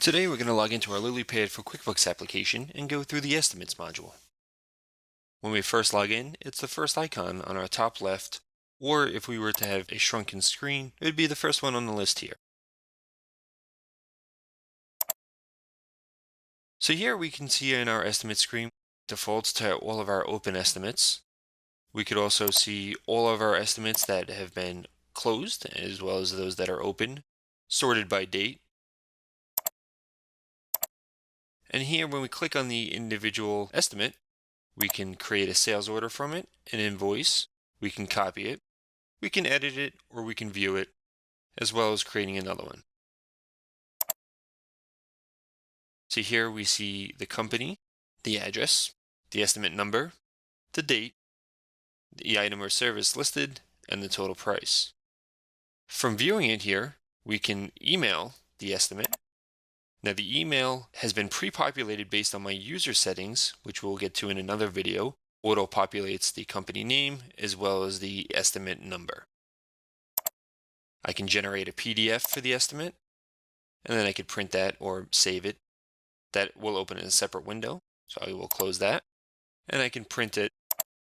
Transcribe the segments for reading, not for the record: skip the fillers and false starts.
Today we're going to log into our LilyPad for QuickBooks application and go through the Estimates module. When we first log in, it's the first icon on our top left, or if we were to have a shrunken screen, it would be the first one on the list here. So here we can see in our estimate screen, defaults to all of our open estimates. We could also see all of our estimates that have been closed, as well as those that are open, sorted by date. And here, when we click on the individual estimate, we can create a sales order from it, an invoice, we can copy it, we can edit it, or we can view it, as well as creating another one. So here we see the company, the address, the estimate number, the date, the item or service listed, and the total price. From viewing it here, we can email the estimate. Now the email has been pre-populated based on my user settings, which we'll get to in another video. Auto-populates the company name as well as the estimate number. I can generate a PDF for the estimate, and then I could print that or save it. That will open in a separate window, so I will close that. And I can print it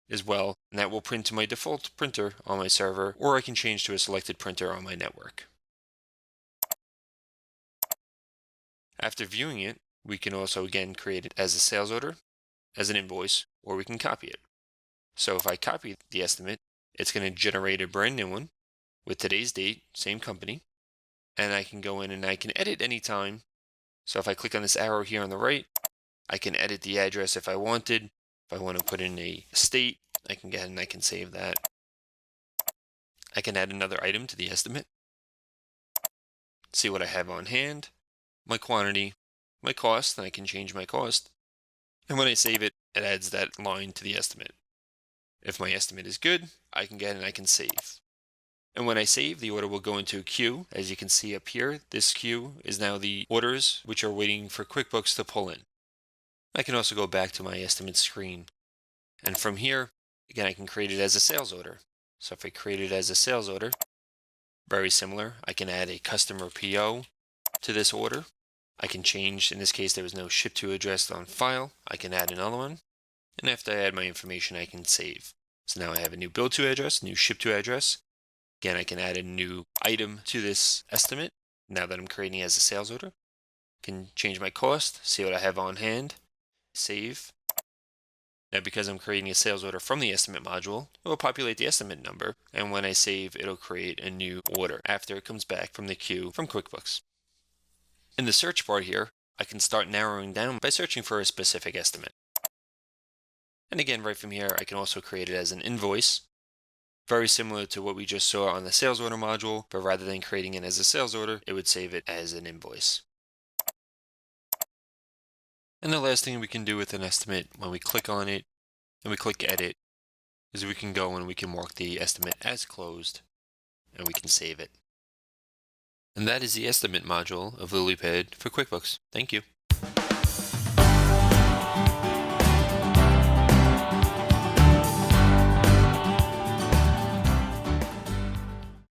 as well, and that will print to my default printer on my server, or I can change to a selected printer on my network. After viewing it, we can also again create it as a sales order, as an invoice, or we can copy it. So if I copy the estimate, it's going to generate a brand new one with today's date, same company, and I can go in and I can edit anytime. So if I click on this arrow here on the right, I can edit the address if I wanted. If I want to put in a state, I can go ahead and I can save that. I can add another item to the estimate, see what I have on hand, my quantity, my cost, and I can change my cost. And when I save it, it adds that line to the estimate. If my estimate is good, I can get it and I can save. And when I save, the order will go into a queue. As you can see up here, this queue is now the orders which are waiting for QuickBooks to pull in. I can also go back to my estimate screen. And from here, again, I can create it as a sales order. So if I create it as a sales order, very similar, I can add a customer PO to this order. I can change, in this case, there was no ship to address on file. I can add another one. And after I add my information, I can save. So now I have a new bill to address, new ship to address. Again, I can add a new item to this estimate. Now that I'm creating it as a sales order, I can change my cost, see what I have on hand, save. Now, because I'm creating a sales order from the estimate module, it will populate the estimate number. And when I save, it'll create a new order after it comes back from the queue from QuickBooks. In the search bar here, I can start narrowing down by searching for a specific estimate. And again, right from here, I can also create it as an invoice. Very similar to what we just saw on the sales order module, but rather than creating it as a sales order, it would save it as an invoice. And the last thing we can do with an estimate when we click on it and we click edit is we can go and we can mark the estimate as closed and we can save it. And that is the estimate module of LilyPad for QuickBooks. Thank you.